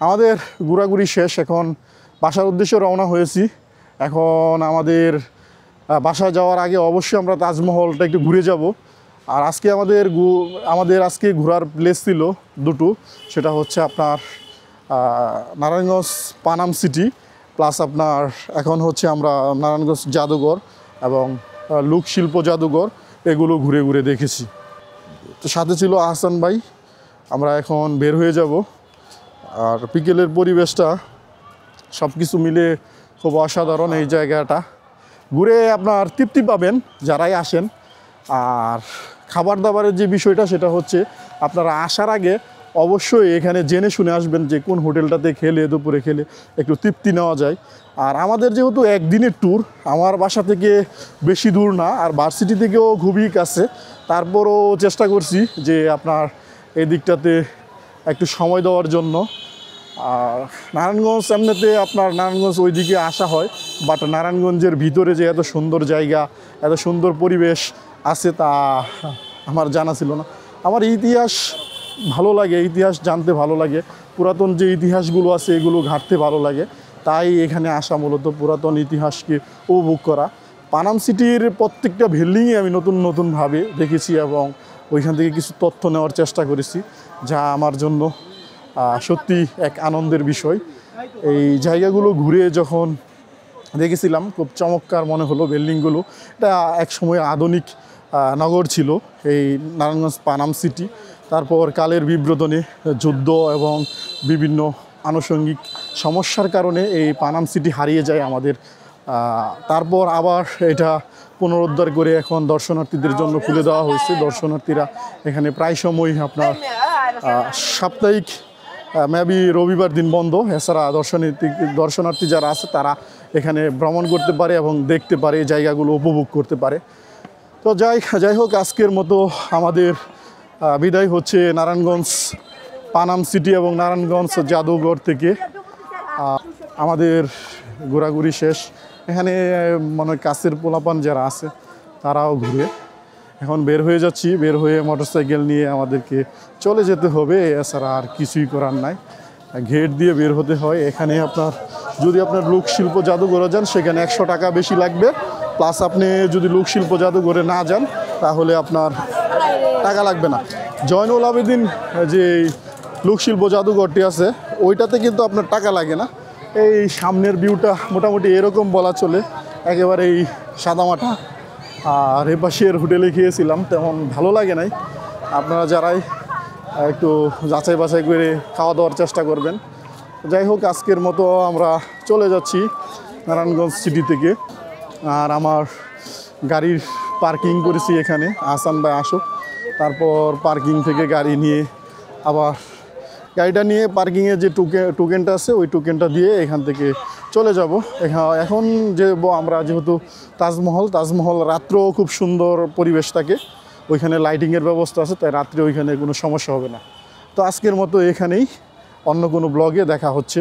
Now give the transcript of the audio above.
আমাদের ঘোরাঘুরি শেষ, এখন বাসার উদ্দেশ্যে রওনা হয়েছি। এখন আমাদের বাসায় যাওয়ার আগে অবশ্যই আমরা তাজমহলটা একটু ঘুরে যাব। আর আজকে আমাদের আজকে ঘোরার প্লেস ছিল দুটো, সেটা হচ্ছে আপনার নারায়ণগঞ্জ পানাম সিটি, প্লাস আপনার এখন হচ্ছে আমরা নারায়ণগঞ্জ জাদুঘর এবং লোকশিল্প জাদুঘর, এগুলো ঘুরে ঘুরে দেখেছি। তো সাথে ছিল আহসান ভাই। আমরা এখন বের হয়ে যাব। আর বিকেলের পরিবেশটা সব কিছু মিলে খুব অসাধারণ। এই জায়গাটা ঘুরে আপনার তৃপ্তি পাবেন যারাই আসেন। আর খাবার দাবারের যে বিষয়টা, সেটা হচ্ছে আপনারা আসার আগে অবশ্যই এখানে জেনে শুনে আসবেন যে কোন হোটেলটাতে খেলে দুপুরে খেলে একটু তৃপ্তি নেওয়া যায়। আর আমাদের যেহেতু একদিনের ট্যুর, আমার বাসা থেকে বেশি দূর না, আর ভার্সিটি থেকেও খুবই কাছে, তারপরও চেষ্টা করছি যে আপনার এই দিকটাতে একটু সময় দেওয়ার জন্য। আর নারায়ণগঞ্জ এমনিতে আপনার নারায়ণগঞ্জ ওই দিকে আসা হয়, বাট নারায়ণগঞ্জের ভিতরে যে এত সুন্দর জায়গা, এত সুন্দর পরিবেশ আছে তা আমার জানা ছিল না। আমার ইতিহাস ভালো লাগে, ইতিহাস জানতে ভালো লাগে, পুরাতন যে ইতিহাসগুলো আছে এগুলো ঘাঁটতে ভালো লাগে, তাই এখানে আসা মূলত পুরাতন ইতিহাসকে উপভোগ করা। পানাম সিটির প্রত্যেকটা বিল্ডিংই আমি নতুনভাবে দেখেছি এবং ওইখান থেকে কিছু তথ্য নেওয়ার চেষ্টা করেছি, যা আমার জন্য সত্যি এক আনন্দের বিষয়। এই জায়গাগুলো ঘুরে যখন দেখেছিলাম খুব চমৎকার মনে হলো বিল্ডিংগুলো। এটা এক সময় আধুনিক নগর ছিল এই নারায়ণগঞ্জ পানাম সিটি। তারপর কালের বিবর্তনে যুদ্ধ এবং বিভিন্ন আনুষঙ্গিক সমস্যার কারণে এই পানাম সিটি হারিয়ে যায় আমাদের। তারপর আবার এটা পুনরুদ্ধার করে এখন দর্শনার্থীদের জন্য খুলে দেওয়া হয়েছে। দর্শনার্থীরা এখানে প্রায় সময়ই আপনার সাপ্তাহিক মেবি রবিবার দিন বন্ধ, এছাড়া দর্শনার্থী যারা আছে তারা এখানে ভ্রমণ করতে পারে এবং দেখতে পারে, এই জায়গাগুলো উপভোগ করতে পারে। তো যাই হোক, আজকের মতো আমাদের বিদায় হচ্ছে নারায়ণগঞ্জ পানাম সিটি এবং নারায়ণগঞ্জ জাদুঘর থেকে। আমাদের ঘোরাঘুরি শেষ। এখানে মানে কাছের পোলাপান যারা আছে তারাও ঘুরে এখন বের হয়ে যাচ্ছি। বের হয়ে মোটরসাইকেল নিয়ে আমাদেরকে চলে যেতে হবে, এছাড়া আর কিছুই করার নাই। গেট দিয়ে বের হতে হয়। এখানে যদি আপনার লোকশিল্প জাদুঘরে যান সেখানে 100 টাকা বেশি লাগবে, প্লাস আপনি যদি লোকশিল্প জাদুঘরে না যান তাহলে আপনার টাকা লাগবে না। জয়নুল আবেদিন যে লোকশিল্প জাদুঘরটি আছে ওইটাতে কিন্তু আপনার টাকা লাগে না। এই সামনের ভিউটা মোটামুটি এরকম বলা চলে, একেবারে এই সাদামাটা। আর এ পাশের হোটেলে খেয়েছিলাম, তেমন ভালো লাগে নাই। আপনারা যারাই একটু যাচাই বাছাই করে খাওয়া দাওয়ার চেষ্টা করবেন। যাই হোক, আজকের মতো আমরা চলে যাচ্ছি নারায়ণগঞ্জ সিটি থেকে। আর আমার গাড়ির পার্কিং করেছি এখানে, আহসান ভাই আসুক, তারপর পার্কিং থেকে গাড়ি নিয়ে আবার গাড়িটা নিয়ে পার্কিংয়ে যে টোকেনটা আছে ওই টোকেনটা দিয়ে এখান থেকে চলে যাব। এখন যে আমরা যেহেতু তাজমহল রাত্রেও খুব সুন্দর পরিবেশ থাকে, ওইখানে লাইটিংয়ের ব্যবস্থা আছে, তাই রাত্রে ওইখানে কোনো সমস্যা হবে না। তো আজকের মতো এখানেই, অন্য কোনো ব্লগে দেখা হচ্ছে।